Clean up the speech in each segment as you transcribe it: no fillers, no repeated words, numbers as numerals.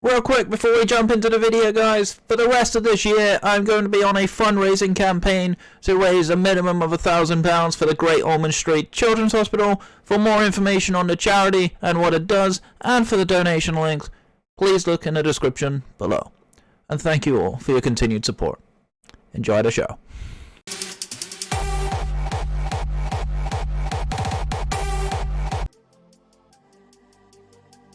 Real quick before we jump into the video, guys, for the rest of this year I'm going to be on a fundraising campaign to raise a minimum of £1,000 for the Great Ormond Street Children's Hospital. For more information on the charity and what it does, and for the donation links, please look in the description below. And thank you all for your continued support. Enjoy the show.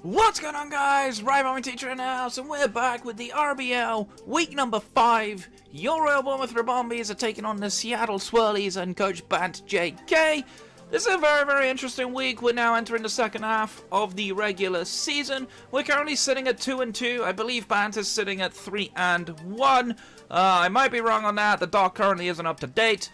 What's going on, guys? Rivalry Teacher in the house, and we're back with the RBL week number 5. Your Royal Bournemouth Bombies are taking on the Seattle Swirlies and Coach Bant JK. This is a very interesting week. We're now entering the second half of the regular season. We're currently sitting at 2-2. I believe Bant is sitting at 3-1. I might be wrong on that. The doc currently isn't up to date.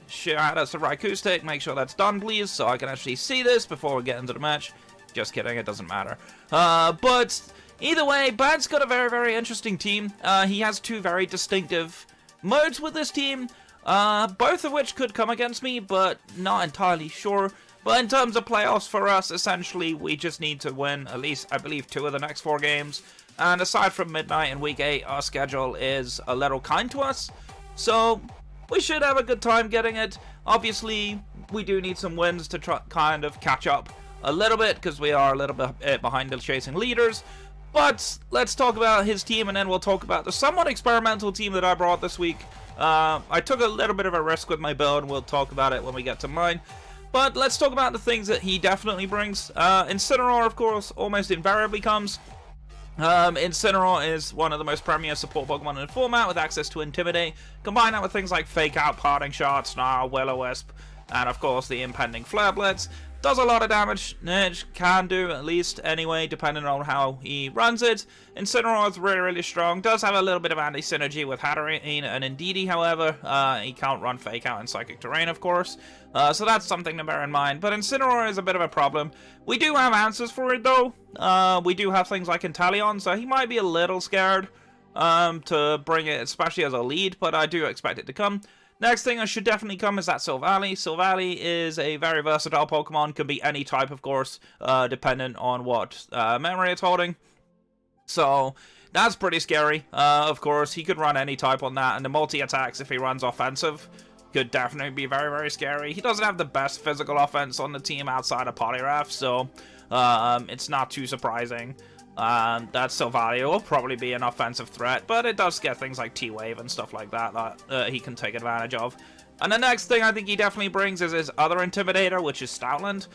Shout out to Raikustik. Make sure that's done, please, so I can actually see this before we get into the match. Just kidding, it doesn't matter. But either way, Bant's got a very interesting team. He has two very distinctive modes with this team, both of which could come against me, but not entirely sure. But in terms of playoffs for us, essentially, we just need to win at least, I believe, 2 of the next 4 games. And aside from midnight in week 8, our schedule is a little kind to us. So we should have a good time getting it. Obviously, we do need some wins to try kind of catch up a little bit, because we are a little bit behind the chasing leaders. But let's talk about his team, and then we'll talk about the somewhat experimental team that I brought this week. I took a little bit of a risk with my build, and we'll talk about it when we get to mine. But let's talk about the things that he definitely brings. Incineroar, of course, almost invariably comes. Incineroar is one of the most premier support Pokemon in the format, with access to Intimidate. Combine that with things like Fake Out, Parting Shot, Snarl, Will-O-Wisp, and of course the impending Flare Blitz. Does a lot of damage, can do at least anyway, depending on how he runs it. Incineroar is really strong, does have a little bit of anti-synergy with Hatterene and Indeedee, however. He can't run Fake Out in Psychic Terrain, of course, so that's something to bear in mind. But Incineroar is a bit of a problem. We do have answers for it, though. We do have things like Inteleon, so he might be a little scared to bring it, especially as a lead, but I do expect it to come. Next thing that should definitely come is that Silvally. Silvally is a very versatile Pokemon, can be any type, of course, dependent on what memory it's holding. So that's pretty scary. Of course, he could run any type on that, and the multi-attacks, if he runs offensive, could definitely be very scary. He doesn't have the best physical offense on the team outside of Poliwrath, so it's not too surprising. That Silvally will probably be an offensive threat, but it does get things like T-Wave and stuff like that he can take advantage of. And the next thing I think he definitely brings is his other Intimidator, which is Stoutland.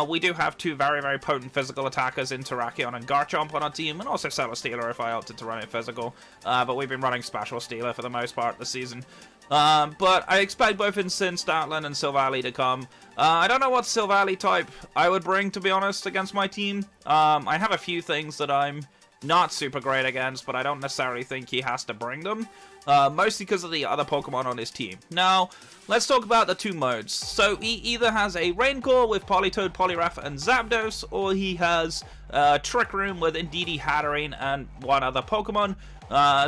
We do have 2 very potent physical attackers in Terrakion and Garchomp on our team, and also Celesteela if I opted to run it physical. But we've been running Special Stealer for the most part this season. But I expect both Incin, Stoutland, and Silvally to come. I don't know what Silvally type I would bring, to be honest, against my team. I have a few things that I'm not super great against, but I don't necessarily think he has to bring them. Mostly because of the other Pokemon on his team. Now, let's talk about the 2 modes. So he either has a Rain Core with Politoed, Poliwrath, and Zapdos, or he has Trick Room with Indeedee, Hatterene, and one other Pokemon.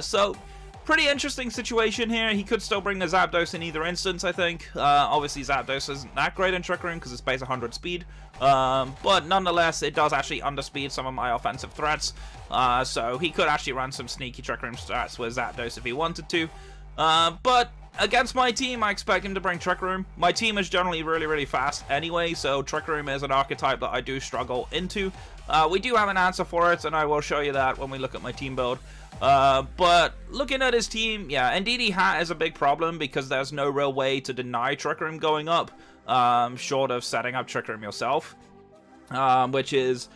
So pretty interesting situation here. He could still bring the Zapdos in either instance, I think. Obviously, Zapdos isn't that great in Trick Room because it's base 100 speed. But nonetheless, it does actually underspeed some of my offensive threats. So he could actually run some sneaky Trick Room stats with Zapdos if he wanted to. But against my team, I expect him to bring Trick Room. My team is generally really fast anyway, so Trick Room is an archetype that I do struggle into. We do have an answer for it, and I will show you that when we look at my team build. But looking at his team, yeah, Indeedee Hat is a big problem because there's no real way to deny Trick Room going up, short of setting up Trick Room yourself, which is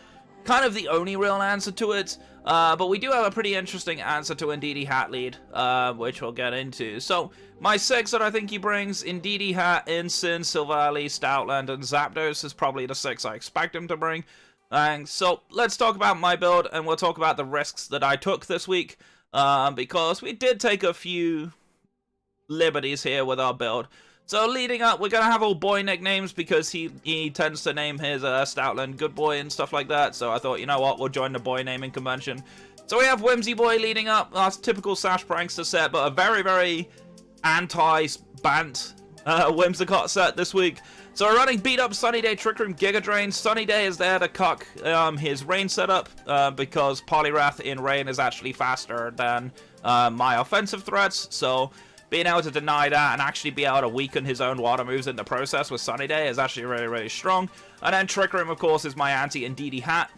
kind of the only real answer to it. But we do have a pretty interesting answer to Indeedee Hat lead, which we'll get into. So my 6 that I think he brings, Indeedee Hat, Incin, Silvally, Stoutland, and Zapdos is probably the 6 I expect him to bring. And so let's talk about my build, and we'll talk about the risks that I took this week, because we did take a few liberties here with our build. So leading up, we're going to have all boy nicknames because he tends to name his Stoutland Good Boy and stuff like that. So I thought, you know what, we'll join the boy naming convention. So we have Whimsy Boy leading up, our typical Sash Prankster set, but a very anti-Bant Whimsicott set this week. So we're running beat up Sunny Day, Trick Room, Giga Drain. Sunny Day is there to cuck his Rain setup because Poliwrath in Rain is actually faster than my offensive threats. So being able to deny that and actually be able to weaken his own water moves in the process with Sunny Day is actually really, really strong. And then Trick Room, of course, is my anti-Indeedee Hat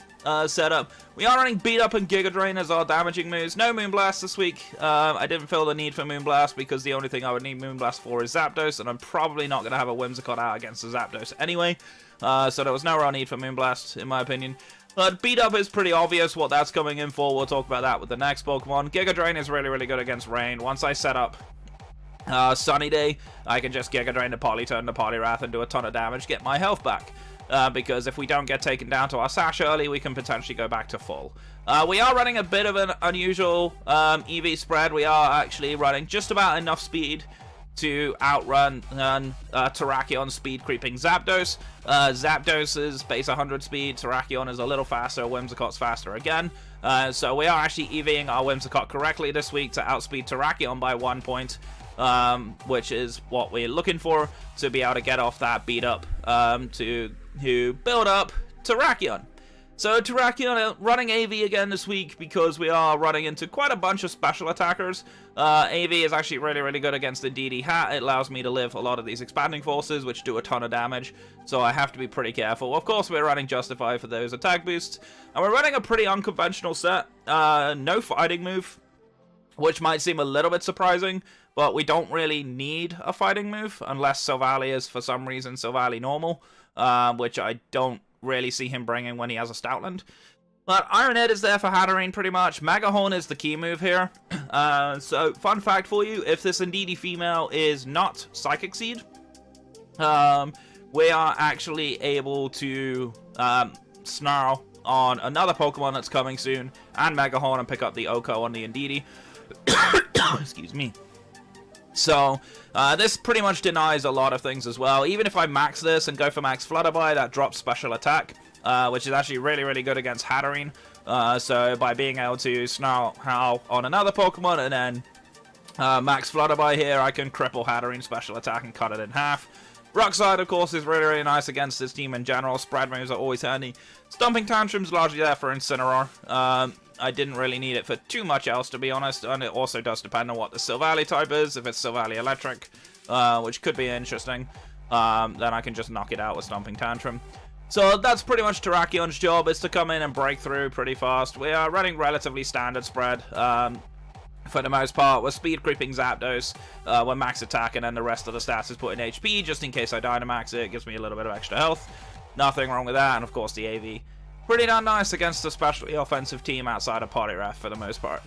setup. We are running Beat Up and Giga Drain as our damaging moves. No Moonblast this week. I didn't feel the need for Moonblast because the only thing I would need Moonblast for is Zapdos, and I'm probably not going to have a Whimsicott out against the Zapdos anyway. So there was no real need for Moonblast, in my opinion. But Beat Up is pretty obvious what that's coming in for. We'll talk about that with the next Pokemon. Giga Drain is really, really good against Rain. Once I set up Sunny Day, I can just Giga Drain the Polyturn, the Poliwrath, and do a ton of damage, get my health back. Because if we don't get taken down to our Sash early, we can potentially go back to full. We are running a bit of an unusual EV spread. We are actually running just about enough speed to outrun Terrakion speed creeping Zapdos. Zapdos is base 100 speed, Terrakion is a little faster, Whimsicott's faster again. So we are actually EVing our Whimsicott correctly this week to outspeed Terrakion by 1 point. Which is what we're looking for to be able to get off that beat up to build up Terrakion. So Terrakion running AV again this week because we are running into quite a bunch of special attackers. AV is actually really, really good against the Indeedee Hat. It allows me to live a lot of these expanding forces, which do a ton of damage, so I have to be pretty careful. Of course, we're running Justify for those attack boosts, and we're running a pretty unconventional set. No fighting move, which might seem a little bit surprising, but we don't really need a fighting move unless Silvally is, for some reason, Silvally normal, which I don't really see him bringing when he has a Stoutland. But Iron Head is there for Hatterene, pretty much. Mega Horn is the key move here. So, fun fact for you, if this Indeedee female is not Psychic Seed, we are actually able to Snarl on another Pokemon that's coming soon, and Mega Horn, and pick up the Oko on the Indeedee. Excuse me. So, this pretty much denies a lot of things as well. Even if I max this and go for max Flutterby, that drops special attack, which is actually really, really good against Hatterene. So, by being able to Snarl Howl on another Pokemon and then max Flutterby here, I can cripple Hatterene's special attack and cut it in half. Rock Slide, of course, is really, really nice against this team in general. Spread moves are always handy. Stomping Tantrum's largely there for Incineroar. I didn't really need it for too much else, to be honest, and it also does depend on what the Silvally type is. If it's Silvally Electric, which could be interesting, then I can just knock it out with Stomping Tantrum. So that's pretty much Terrakion's job, is to come in and break through pretty fast. We are running relatively standard spread. For the most part, we're speed creeping Zapdos, we're max attack, and then the rest of the stats is put in HP, just in case I Dynamax it. It gives me a little bit of extra health. Nothing wrong with that, and of course the AV. Pretty darn nice against a specially offensive team outside of Poliwrath for the most part.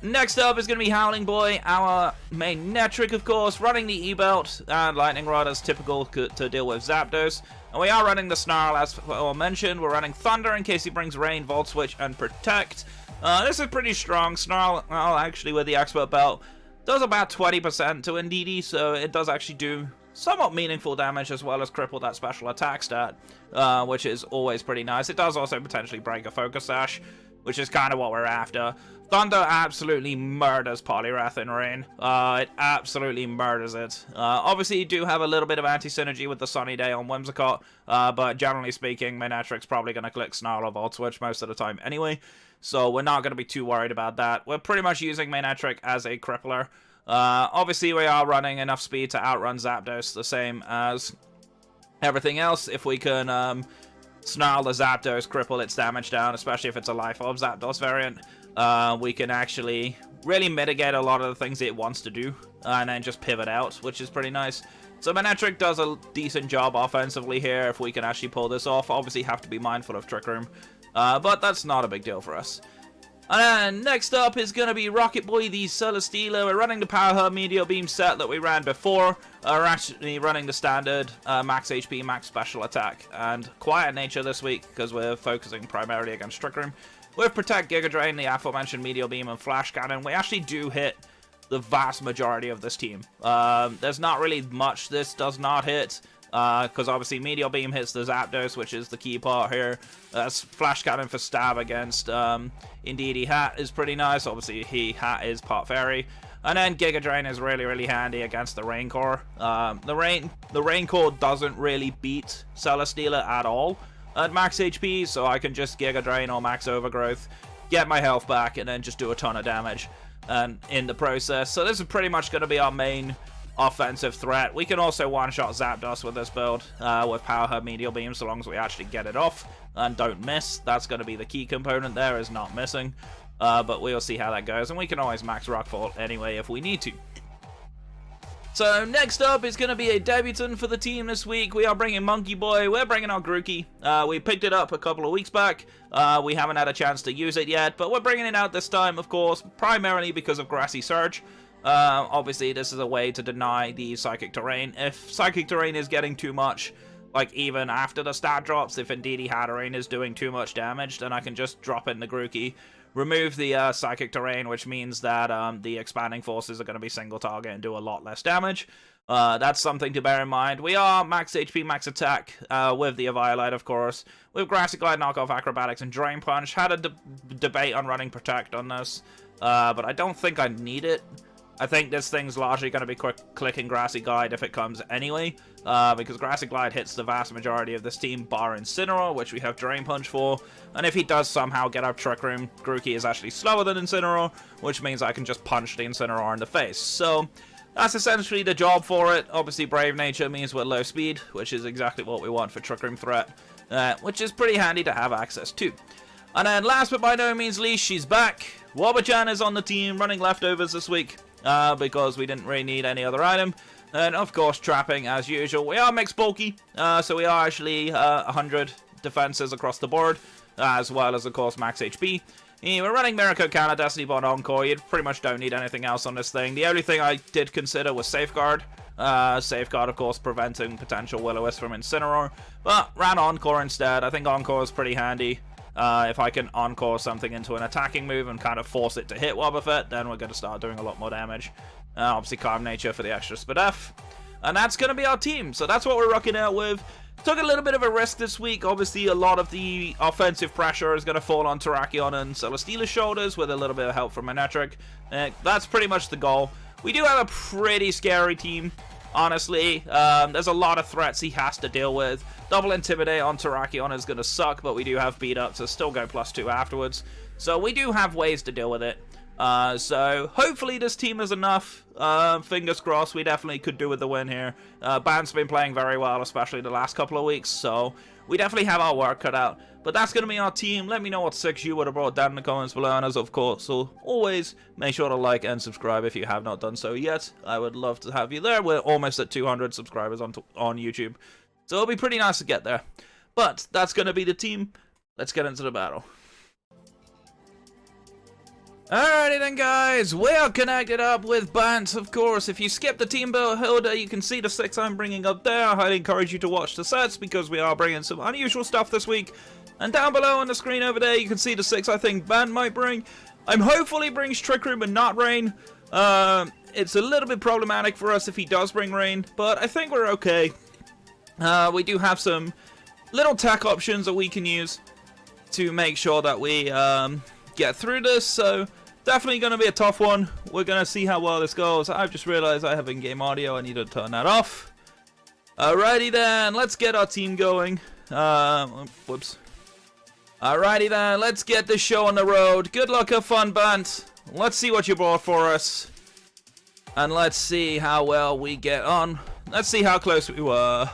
Next up is going to be Howling Boy, our main Netric, of course, running the E-Belt and Lightning Rod as typical to deal with Zapdos. And we are running the Snarl, as mentioned. We're running Thunder in case he brings Rain, Volt Switch, and Protect. This is pretty strong. Snarl, actually, with the Expert Belt, does about 20% to Indeedee, so it does actually do somewhat meaningful damage as well as cripple that special attack stat, which is always pretty nice. It does also potentially break a Focus Sash, which is kind of what we're after. Thunder absolutely murders Poliwrath in Rain. It absolutely murders it. Obviously, you do have a little bit of anti-synergy with the Sunny Day on Whimsicott, but generally speaking, Manetric's probably going to click Snarl or Volt Switch most of the time anyway, so we're not going to be too worried about that. We're pretty much using Manetric as a crippler. Obviously, we are running enough speed to outrun Zapdos, the same as everything else. If we can Snarl the Zapdos, cripple its damage down, especially if it's a Life Orb Zapdos variant, we can actually really mitigate a lot of the things it wants to do, and then just pivot out, which is pretty nice. So Manetric does a decent job offensively here if we can actually pull this off. Obviously, have to be mindful of Trick Room, but that's not a big deal for us. And next up is going to be Rocket Boy, the Celesteela. We're running the Power Hub Meteor Beam set that we ran before. We're actually running the standard max HP, max special attack, and Quiet Nature this week because we're focusing primarily against Trick Room. With Protect, Giga Drain, the aforementioned Meteor Beam, and Flash Cannon, we actually do hit the vast majority of this team. There's not really much this does not hit. because obviously Meteor Beam hits the Zapdos, which is the key part here. Flash Cannon for stab against Indeedee Hat is pretty nice. Obviously, Hat is part Fairy. And then Giga Drain is really, really handy against the Rain Core. The Rain Core doesn't really beat Celesteela at all at max HP, so I can just Giga Drain or Max Overgrowth, get my health back, and then just do a ton of damage in the process. So this is pretty much going to be our main offensive threat. We can also one-shot Zapdos with this build with Power Hub Meteor Beam, so long as we actually get it off and don't miss. That's going to be the key component there, is not missing. But we'll see how that goes, and we can always max Rockfall anyway if we need to. So next up is going to be a debutant for the team this week. We are bringing Monkey Boy. We're bringing our Grookey. We picked it up a couple of weeks back. We haven't had a chance to use it yet, but we're bringing it out this time, of course, primarily because of Grassy Surge. Obviously, this is a way to deny the Psychic Terrain. If Psychic Terrain is getting too much, like even after the stat drops, if Indeedee Hatterene is doing too much damage, then I can just drop in the Grookey, remove the Psychic Terrain, which means that the Expanding Forces are going to be single target and do a lot less damage. That's something to bear in mind. We are max HP, max attack with the Eviolite, of course. With Grassy Glide, Knockoff Acrobatics, and Drain Punch. Had a debate on running Protect on this, but I don't think I need it. I think this thing's largely going to be clicking Grassy Glide if it comes anyway, because Grassy Glide hits the vast majority of this team, bar Incineroar, which we have Drain Punch for, and if he does somehow get up Trick Room, Grookey is actually slower than Incineroar, which means I can just punch the Incineroar in the face. So that's essentially the job for it. Obviously, Brave Nature means we're low speed, which is exactly what we want for Trick Room threat, which is pretty handy to have access to. And then last but by no means least, she's back. Wobbuchan is on the team, running leftovers this week. Because we didn't really need any other item. And of course, trapping as usual. We are mixed bulky, so we are actually 100 defenses across the board, as well as, of course, max HP. We're running Miracle Canna, Destiny Bond Encore. You pretty much don't need anything else on this thing. The only thing I did consider was Safeguard. Safeguard, of course, preventing potential Will-O-Wisp from Incineroar, but ran Encore instead. I think Encore is pretty handy. If I can Encore something into an attacking move and kind of force it to hit Wobbuffet, then we're going to start doing a lot more damage. Obviously, Calm Nature for the extra Spadef. And that's going to be our team. So that's what we're rocking out with. Took a little bit of a risk this week. Obviously, a lot of the offensive pressure is going to fall on Terrakion and Celesteela's shoulders with a little bit of help from Manectric. That's pretty much the goal. We do have a pretty scary team. Honestly, there's a lot of threats he has to deal with. Double Intimidate on Terrakion is going to suck, but we do have Beat Up to still go +2 afterwards. So we do have ways to deal with it. So hopefully this team is enough. Fingers crossed, we definitely could do with the win here. Band's been playing very well, especially the last couple of weeks, so we definitely have our work cut out. But that's going to be our team. Let me know what 6 you would have brought down in the comments below. And as of course, so always make sure to like and subscribe if you have not done so yet. I would love to have you there. We're almost at 200 subscribers on YouTube. So it'll be pretty nice to get there. But that's going to be the team. Let's get into the battle. Alrighty then guys, we are connected up with Bant, of course. If you skip the team builder, you can see the 6 I'm bringing up there. I highly encourage you to watch the sets because we are bringing some unusual stuff this week. And down below on the screen over there, you can see the 6 I think Bant might bring. I'm hopeful he brings Trick Room and not Rain. It's a little bit problematic for us if he does bring Rain, but I think we're okay. We do have some little tech options that we can use to make sure that we get through this, so definitely going to be a tough one. We're going to see how well this goes. I've just realized I have in-game audio. I need to turn that off. Alrighty then, let's get our team going. Whoops. Alrighty then, let's get this show on the road. Good luck, have fun, Bant. Let's see what you brought for us. And let's see how well we get on. Let's see how close we were.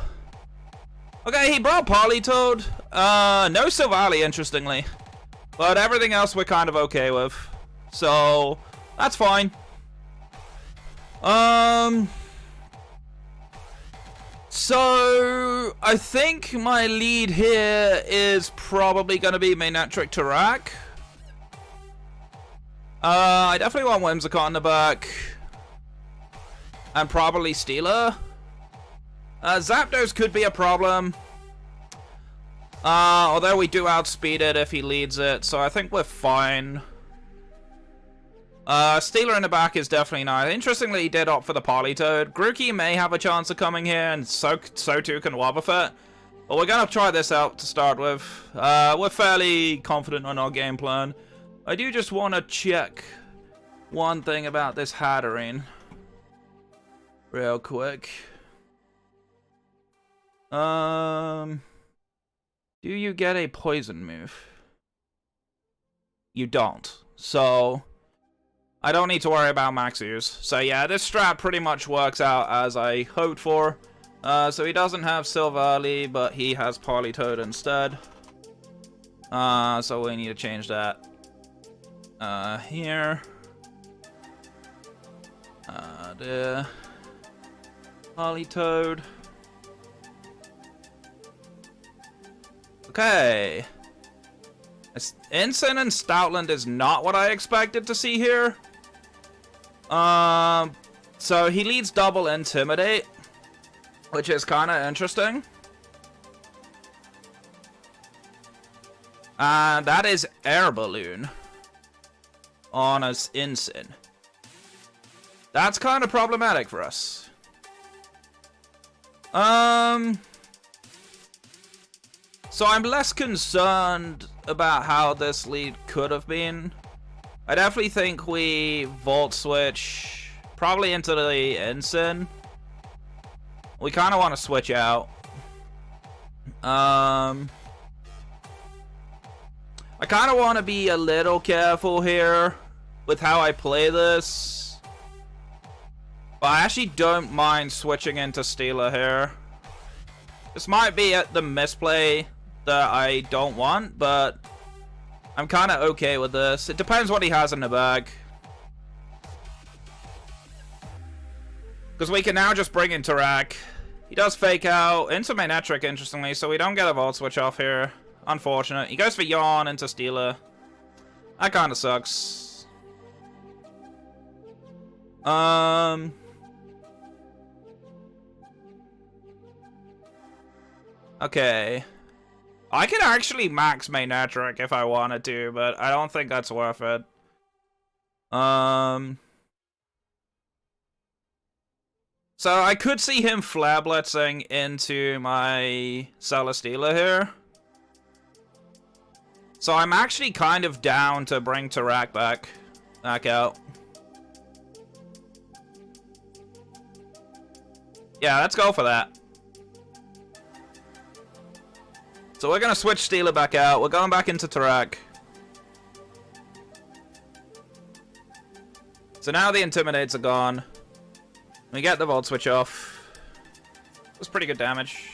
Okay, he brought Politoed. No Silvally, interestingly. But everything else we're kind of okay with. So, that's fine. So, I think my lead here is probably going to be Manectric Tarak. I definitely want Whimsicott in the back. And probably Steeler. Zapdos could be a problem. Although we do outspeed it if he leads it, so I think we're fine. Stealer in the back is definitely nice. Interestingly, he did opt for the Politoed. Grookey may have a chance of coming here, and so too can Wobbuffet. But we're gonna try this out to start with. We're fairly confident on our game plan. I do just want to check one thing about this Hatterene real quick. Do you get a poison move? You don't. So I don't need to worry about max use. So yeah, this strat pretty much works out as I hoped for. So he doesn't have Silvally, but he has Politoed instead. So we need to change that. Here. The Politoed. Okay. Ensign and Stoutland is not what I expected to see here. So he leads double Intimidate, which is kind of interesting. That is Air Balloon on us Ensign. That's kind of problematic for us. So I'm less concerned about how this lead could have been. I definitely think we Volt Switch probably into the Ensign. We kind of want to switch out. I kind of want to be a little careful here with how I play this. But I actually don't mind switching into Stealer here. This might be the misplay that I don't want, but I'm kind of okay with this. It depends what he has in the bag. Because we can now just bring in Tarak. He does fake out into Manectric, interestingly, so we don't get a Volt Switch off here. Unfortunate. He goes for Yawn into Stealer. That kind of sucks. Okay. I could actually max Manectric if I wanted to, but I don't think that's worth it. So I could see him Flare Blitzing into my Celesteela here. So I'm actually kind of down to bring Tarak back out. Yeah, let's go for that. So we're going to switch Stealer back out. We're going back into Tarak. So now the Intimidates are gone. We get the Volt Switch off. It was pretty good damage.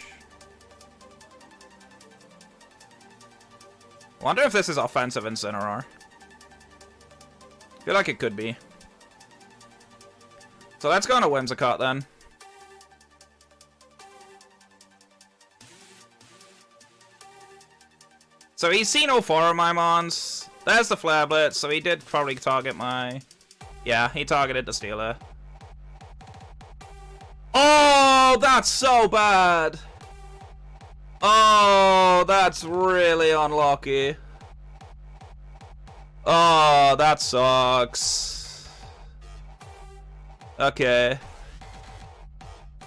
I wonder if this is offensive Incineroar. I feel like it could be. So let's go on a Whimsicott then. So he's seen all four of my Mons. There's the Flare Blitz, so he did probably target my... Yeah, he targeted the Stealer. Oh, that's so bad! Oh, that's really unlucky. Oh, that sucks. Okay.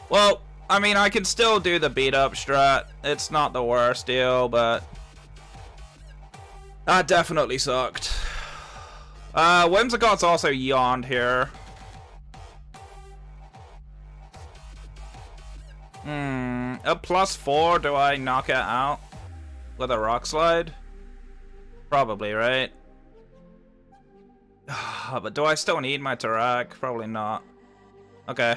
Well, I mean, I can still do the beat-up strat. It's not the worst deal, but... that definitely sucked. Whimsicott's also yawned here. A +4, do I knock it out with a Rock Slide? Probably, right? But do I still need my Tarak? Probably not. Okay.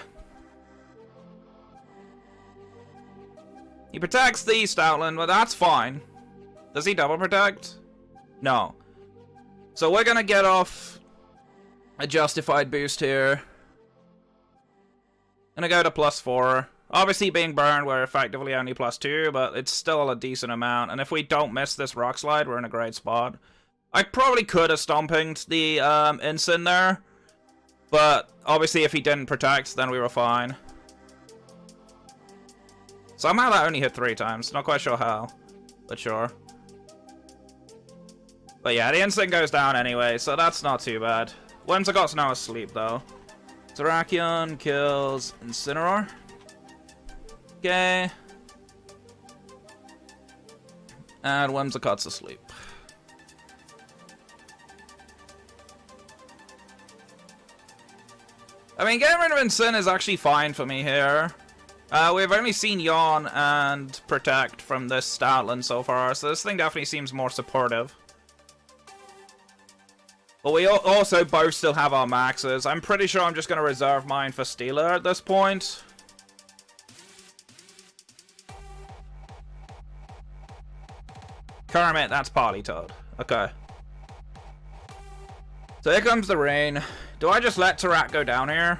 He protects the Stoutland, but that's fine. Does he double protect? No. So we're gonna get off a justified boost here. Gonna go to +4. Obviously, being burned, we're effectively only +2, but it's still a decent amount. And if we don't miss this Rock Slide, we're in a great spot. I probably could have stompinged the Ensign there, but obviously if he didn't protect, then we were fine. Somehow that only hit 3 times. Not quite sure how, but sure. But yeah, the Ensign goes down anyway, so that's not too bad. Whimsicott's now asleep, though. Terrakion kills Incineroar. Okay. And Whimsicott's asleep. I mean, getting rid of Incin is actually fine for me here. We've only seen Yawn and Protect from this Stoutland so far, so this thing definitely seems more supportive. But we also both still have our maxes. I'm pretty sure I'm just going to reserve mine for Steeler at this point. Kermit, that's Politoed. Okay. So here comes the rain. Do I just let Tarak go down here?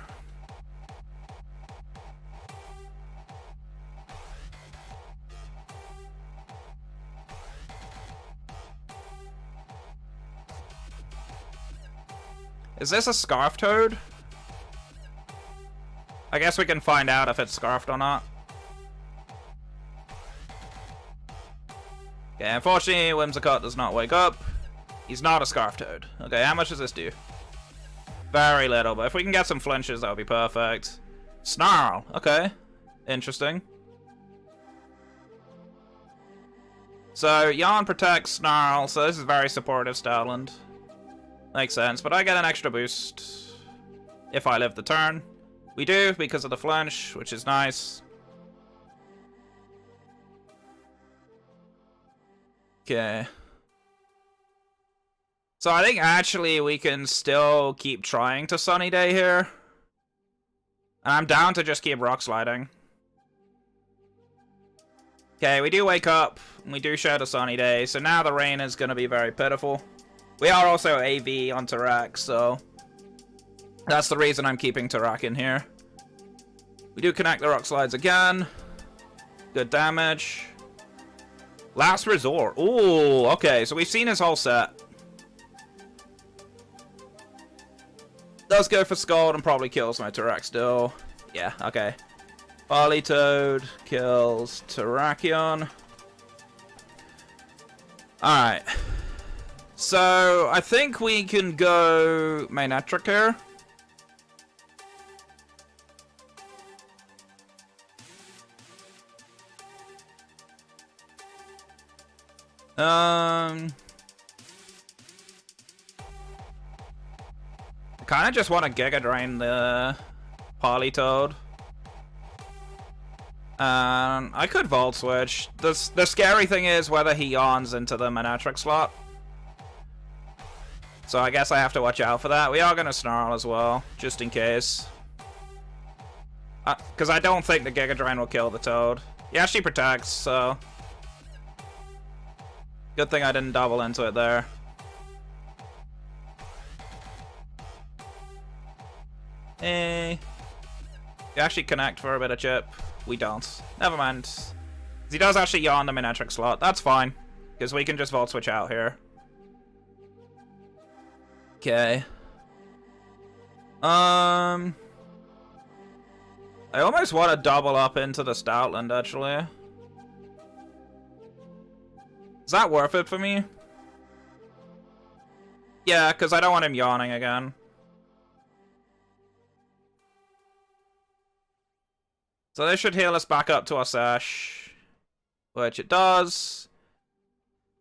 Is this a Scarf Toad? I guess we can find out if it's Scarfed or not. Okay, unfortunately, Whimsicott does not wake up. He's not a Scarf Toad. Okay, how much does this do? Very little, but if we can get some flinches, that would be perfect. Snarl. Okay. Interesting. So, Yawn protects Snarl, so this is very supportive Stoutland. Makes sense, but I get an extra boost if I live the turn. We do, because of the flinch, which is nice. Okay. So I think actually we can still keep trying to Sunny Day here. And I'm down to just keep Rock Sliding. Okay, we do wake up, and we do share the Sunny Day, so now the rain is going to be very pitiful. We are also AV on Tarak, so that's the reason I'm keeping Tarak in here. We do connect the Rock Slides again. Good damage. Last Resort. Ooh, okay, so we've seen his whole set. Does go for Scald and probably kills my Tarak still. Yeah, okay. Politoed kills Terrakion. Alright. So, I think we can go Manectric here. I kind of just want to Giga Drain the Politoed. I could Volt Switch. The scary thing is whether he yawns into the Manectric slot. So I guess I have to watch out for that. We are going to Snarl as well, just in case. Because I don't think the Giga Drain will kill the Toad. He actually protects, so... Good thing I didn't double into it there. Hey. We actually connect for a bit of chip. We don't. Never mind. He does actually yawn the Manectric slot. That's fine. Because we can just Volt Switch out here. Okay. I almost want to double up into the Stoutland, actually. Is that worth it for me? Yeah, because I don't want him yawning again. So this should heal us back up to our Sash. Which it does.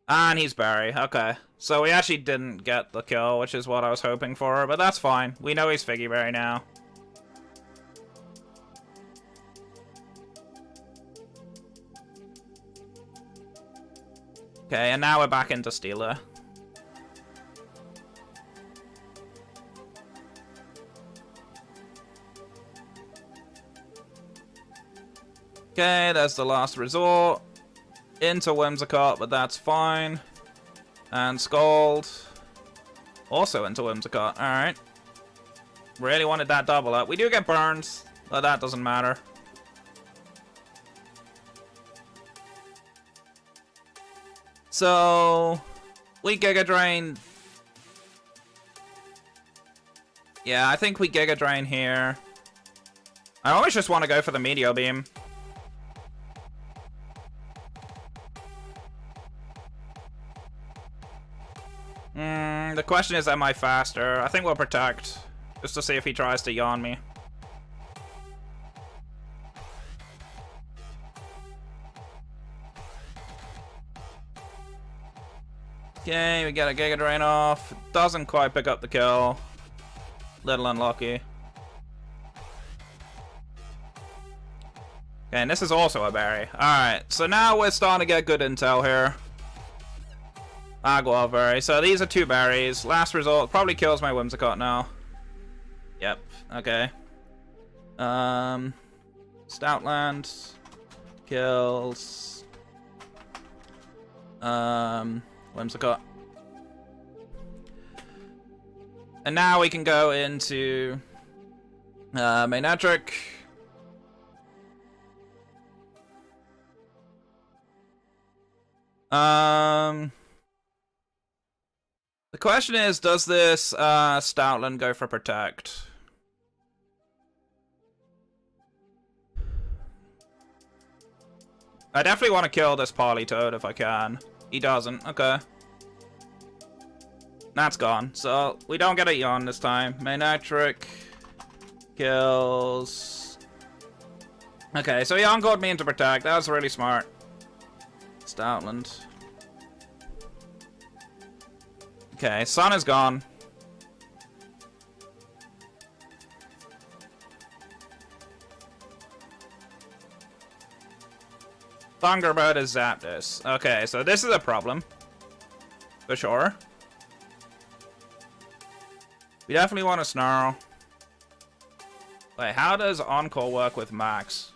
And he's Barry. Okay. So we actually didn't get the kill, which is what I was hoping for. But that's fine. We know he's Figgy Berry now. Okay, and now we're back into Steeler. Okay, there's the last resort. Into Whimsicott, but that's fine. And Scald. Also into Whimsicott, alright. Really wanted that double up. We do get burns, but that doesn't matter. So, we Giga Drain. Yeah, I think we Giga Drain here. I always just want to go for the Meteor Beam. The the question is, am I faster? I think we'll protect. Just to see if he tries to yawn me. Okay, we get a Giga Drain off. Doesn't quite pick up the kill. Little unlucky. Okay, and this is also a berry. Alright, so now we're starting to get good intel here. Agua berry. So these are 2 berries. Last result probably kills my Whimsicott now. Yep, okay. Stoutland kills Whimsicott. And now we can go into Manetric. The question is, does this Stoutland go for Protect? I definitely want to kill this Politoad if I can. He doesn't. Okay. That's gone. So we don't get a yawn this time. Manetric kills. Okay, so he encored me into Protect. That was really smart. Stoutland. Okay, Sun is gone. Thunderbird is Zapdos. Okay, so this is a problem. For sure. We definitely want to Snarl. Wait, how does Encore work with Max?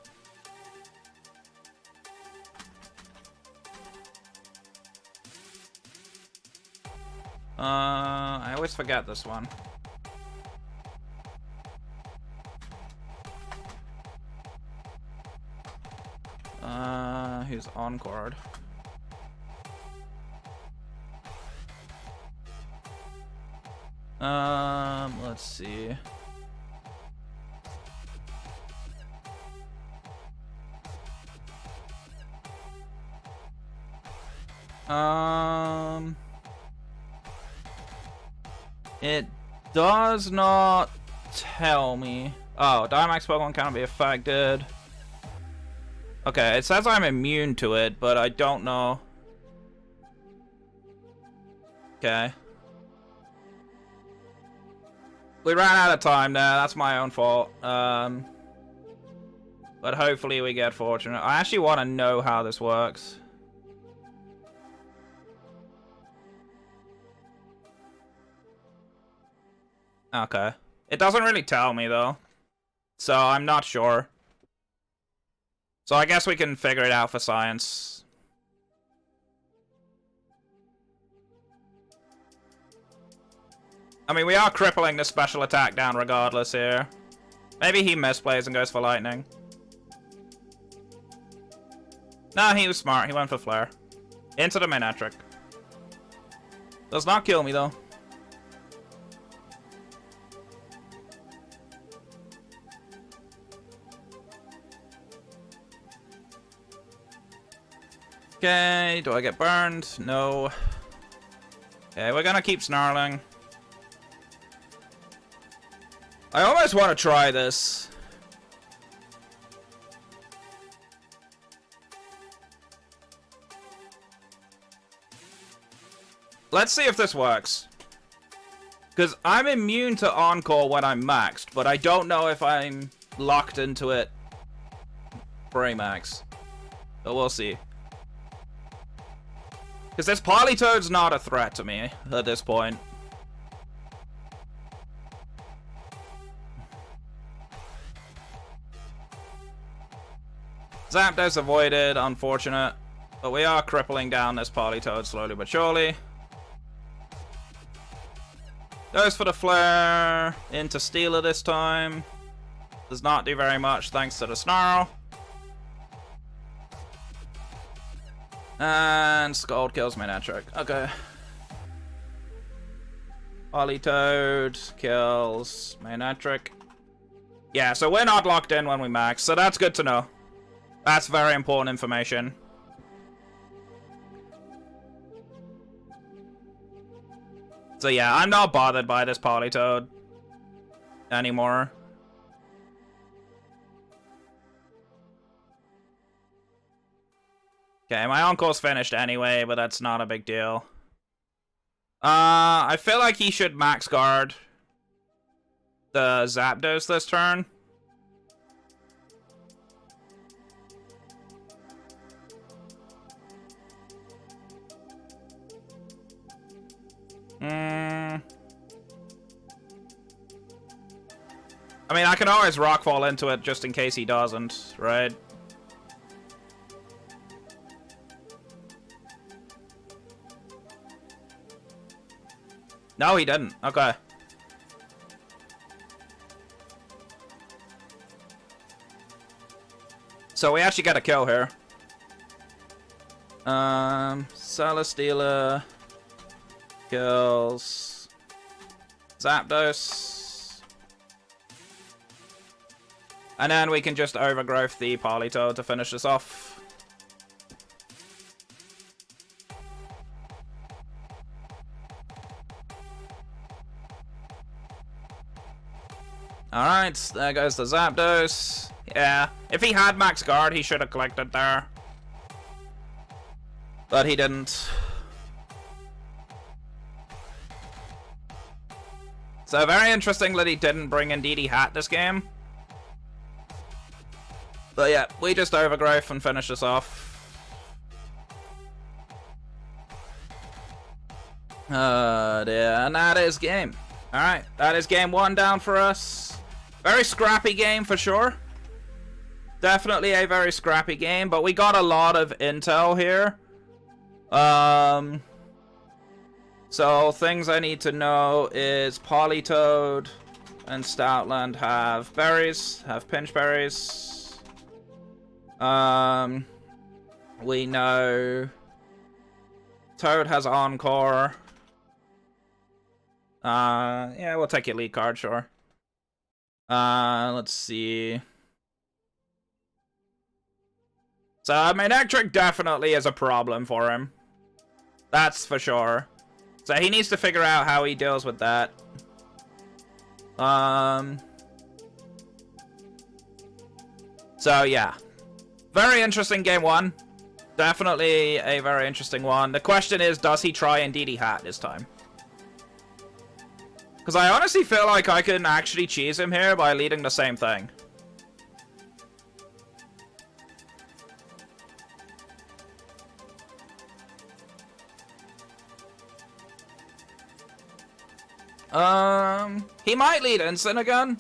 I always forget this one. Who's Encored? Let's see. It does not tell me. Oh, Dynamax Pokemon cannot be affected. Okay, it says I'm immune to it, but I don't know. Okay. We ran out of time there. That's my own fault. But hopefully we get fortunate. I actually want to know how this works. Okay. It doesn't really tell me, though. So I'm not sure. So I guess we can figure it out for science. I mean, we are crippling the special attack down regardless here. Maybe he misplays and goes for lightning. Nah, he was smart. He went for flare. Into the Manetric. Does not kill me, though. Okay, do I get burned? No. Okay, we're gonna keep snarling. I almost want to try this. Let's see if this works. Because I'm immune to Encore when I'm maxed, but I don't know if I'm locked into it for a max. But we'll see. Because this Politoad's not a threat to me at this point. Zapdos avoided, unfortunate. But we are crippling down this Politoad slowly but surely. Goes for the flare. Into Steeler this time. Does not do very much thanks to the Snarl. And Scald kills Manetric. Okay. Politoad kills Manetric. Yeah, so we're not locked in when we max, so that's good to know. That's very important information. So yeah, I'm not bothered by this Politoed anymore. Okay, my uncle's finished anyway, but that's not a big deal. I feel like he should max guard the Zapdos this turn. I mean, I can always Rockfall into it just in case he doesn't, right? No, he didn't. Okay. So we actually got a kill here. Celesteela kills Zapdos. And then we can just overgrowth the Politoed to finish this off. Alright, there goes the Zapdos. Yeah, if he had max guard, he should have collected there. But he didn't. So very interesting that he didn't bring Indeedee Hat this game. But yeah, we just overgrowth and finish this off. Yeah, and that is game. Alright, that is game one down for us. Very scrappy game for sure. Definitely a very scrappy game, but we got a lot of intel here. So things I need to know is Politoed and Stoutland have berries, have pinch berries. We know Toad has Encore. Yeah, we'll take your lead card, sure. Let's see. So, I mean, Manectric definitely is a problem for him. That's for sure. So he needs to figure out how he deals with that. So, yeah. Very interesting game one. Definitely a very interesting one. The question is, does he try Indeedee Hat this time? Because I honestly feel like I can actually cheese him here by leading the same thing. He might lead Instant again.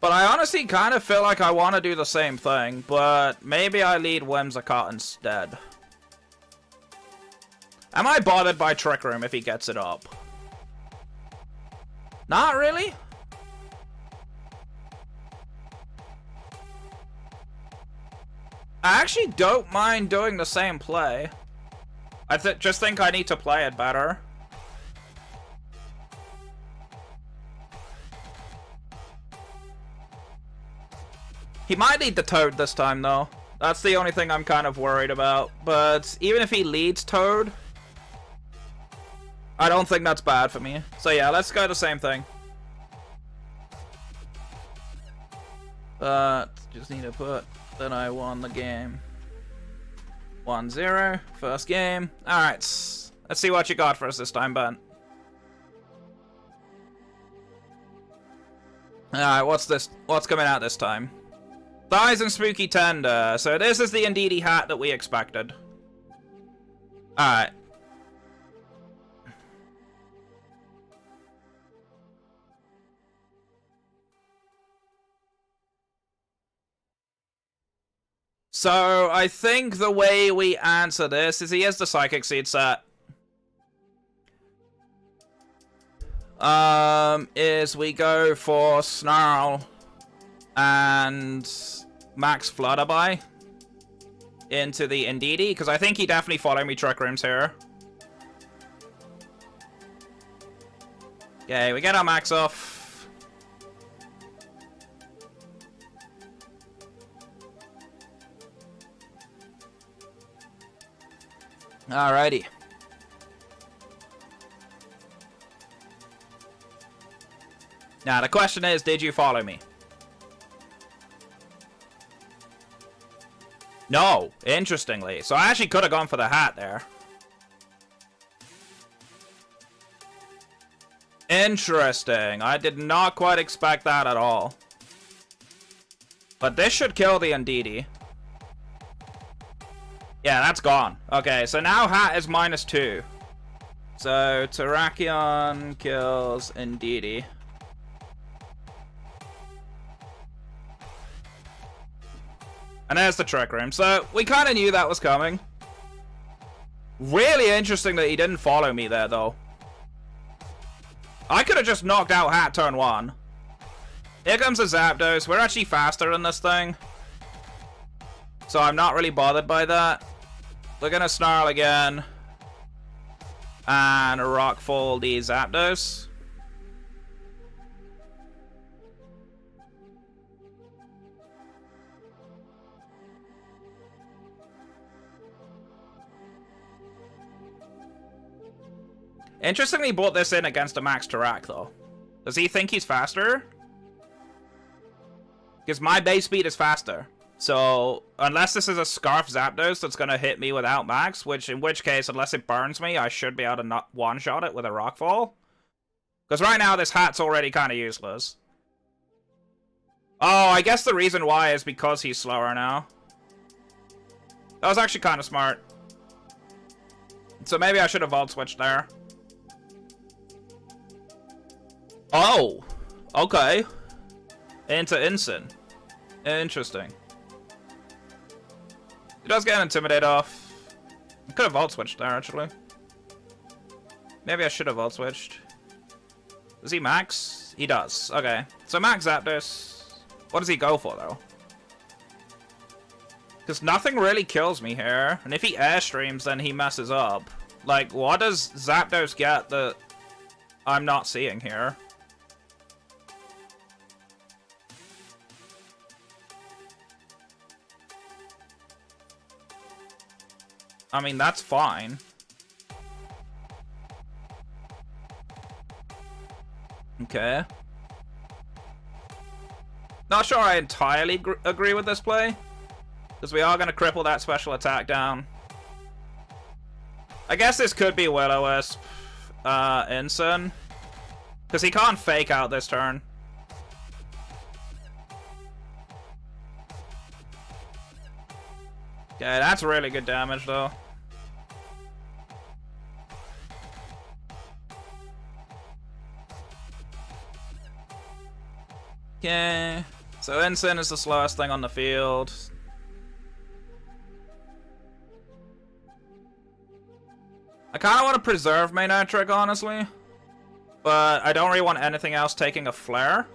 But I honestly kind of feel like I want to do the same thing, but maybe I lead Whimsicott instead. Am I bothered by Trick Room if he gets it up? Not really? I actually don't mind doing the same play. I just think I need to play it better. He might lead the Toad this time, though. That's the only thing I'm kind of worried about. But even if he leads Toad, I don't think that's bad for me. So yeah, let's go the same thing. But just need to put that I won the game. 1-0, first game. Alright, let's see what you got for us this time, Ben. Alright, what's this? What's coming out this time? Thighs and Spooky Tender. So this is the Indeedee Hat that we expected. Alright. So, I think the way we answer this is he has the Psychic Seed set. Is we go for Snarl and Max Flutterby into the Indeedee, because I think he definitely followed me Trick Rooms here. Okay, we get our Max off. Alrighty. Now, the question is, did you follow me? No, interestingly. So I actually could have gone for the hat there. Interesting. I did not quite expect that at all. But this should kill the Ndidi. Yeah, that's gone. Okay, so now hat is -2. So Terrakion kills Ndidi. And there's the Trick Room. So we kind of knew that was coming. Really interesting that he didn't follow me there, though. I could have just knocked out Hat turn 1. Here comes the Zapdos. We're actually faster in this thing. So I'm not really bothered by that. We're going to Snarl again. And Rockfall the Zapdos. Interestingly, he brought this in against a Max Tarak, though. Does he think he's faster? Because my base speed is faster. So, unless this is a Scarf Zapdos that's going to hit me without Max, in which case, unless it burns me, I should be able to not one-shot it with a Rockfall. Because right now, this hat's already kind of useless. Oh, I guess the reason why is because he's slower now. That was actually kind of smart. So maybe I should have Volt Switched there. Oh, okay. Into Incin. Interesting. He does get an Intimidate off. I could have Volt Switched there, actually. Maybe I should have Volt Switched. Does he Max? He does. Okay. So Max Zapdos. What does he go for, though? Because nothing really kills me here. And if he Airstreams, then he messes up. Like, what does Zapdos get that I'm not seeing here? I mean, that's fine. Okay. Not sure I entirely agree with this play. Because we are going to cripple that special attack down. I guess this could be Will-O-Wisp, Incin. Because he can't fake out this turn. Okay, that's really good damage, though. Okay, so Incin is the slowest thing on the field. I kind of want to preserve Manetric, honestly. But I don't really want anything else taking a flare.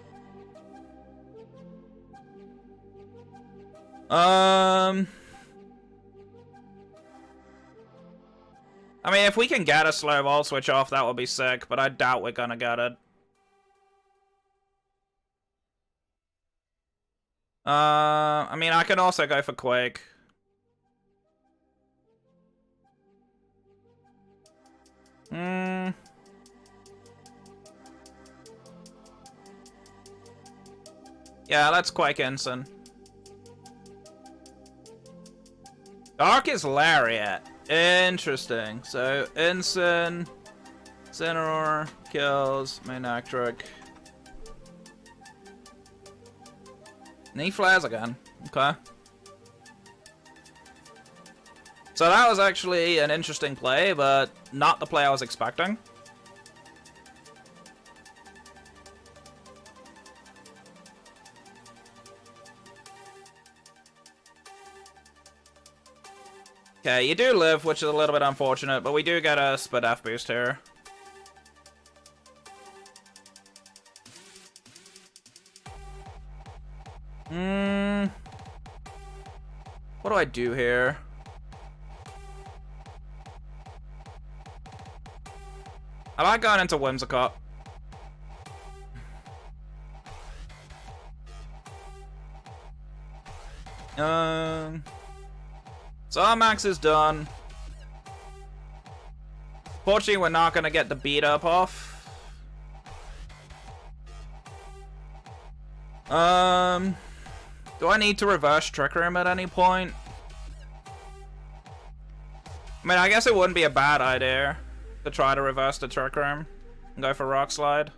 I mean, if we can get a slow Volt Switch off, that would be sick, but I doubt we're gonna get it. I mean, I can also go for Quake. Yeah, let's Quake Incin. Dark is Lariat. Interesting. So, Incin, Incineroar kills Manectric. And he flares again. Okay. So that was actually an interesting play, but not the play I was expecting. Okay, you do live, which is a little bit unfortunate, but we do get a Spadef boost here. What do I do here? I like going into Whimsicott. So our max is done. Fortunately, we're not gonna get the beat up off. Do I need to reverse Trick Room at any point? I mean, I guess it wouldn't be a bad idea to try to reverse the Trick Room and go for Rock Slide.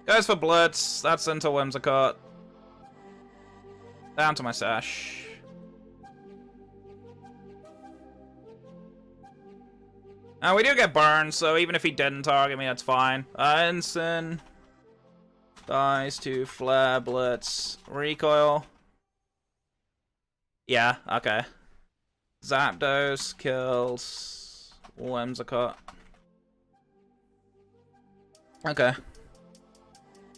Goes for Blitz. That's into Whimsicott. Down to my Sash. We do get burned, so even if he didn't target me, that's fine. Ensign. Dies to Flare, Blitz, Recoil. Yeah, okay. Zapdos kills Whimsicott. Okay.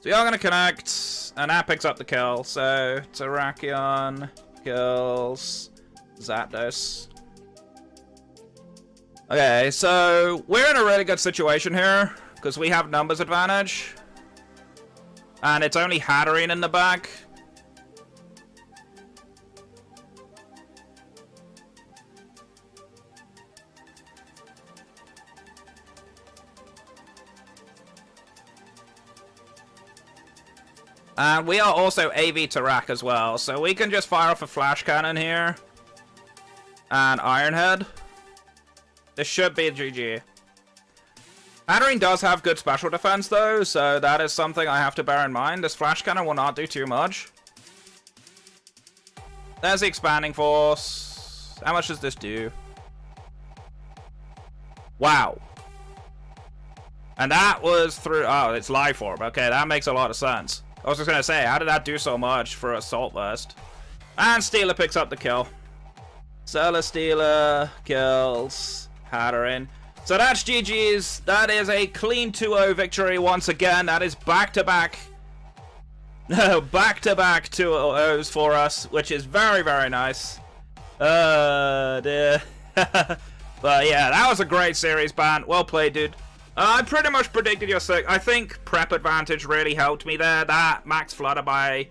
So you're gonna connect, and that picks up the kill. So Terrakion kills Zapdos. Okay, so we're in a really good situation here, because we have numbers advantage. And it's only Hatterene in the back. And we are also AV Tarak as well, so we can just fire off a Flash Cannon here. And Iron Head. This should be a GG. Hatterene does have good special defense though, so that is something I have to bear in mind. This Flash Cannon will not do too much. There's the Expanding Force. How much does this do? Wow. And that was through... Oh, it's Life Orb. Okay, that makes a lot of sense. I was just going to say, how did that do so much for Assault Vest? And Steeler picks up the kill. Celesteela kills Hatterene. So that's GG's. That is a clean 2-0 victory once again. That is back-to-back. Back-to-back 2-0s for us, which is very, very nice. Dear. But yeah, that was a great series, Bant. Well played, dude. I pretty much predicted your sick. I think prep advantage really helped me there. That max Flutterby,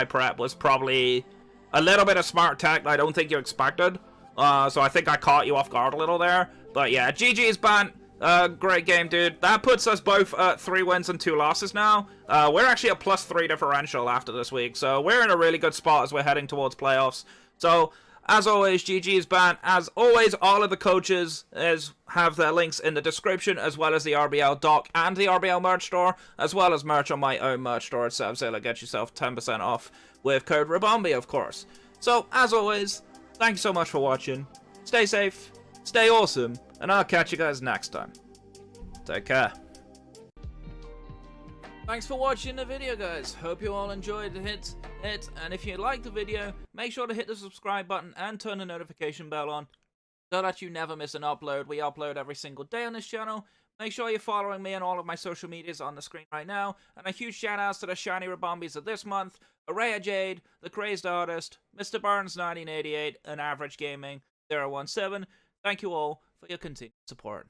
prep was probably a little bit of smart tech that I don't think you expected. So I think I caught you off guard a little there. But yeah, GG's, Bant. Great game, dude. That puts us both at 3 wins and 2 losses now. We're actually a +3 differential after this week. So we're in a really good spot as we're heading towards playoffs. So... as always, GG's, Bant. As always, all of the coaches have their links in the description, as well as the RBL doc and the RBL merch store, as well as merch on my own merch store at Sevzilla. Get yourself 10% off with code RABOMBI, of course. So, as always, thank you so much for watching. Stay safe, stay awesome, and I'll catch you guys next time. Take care. Thanks for watching the video, guys. Hope you all enjoyed it. And if you liked the video, make sure to hit the subscribe button and turn the notification bell on so that you never miss an upload. We upload every single day on this channel. Make sure you're following me on all of my social medias on the screen right now. And a huge shout out to the shiny Rabombis of this month: Araya Jade, The Crazed Artist, Mr. Burns 1988, and Average Gaming 017. Thank you all for your continued support.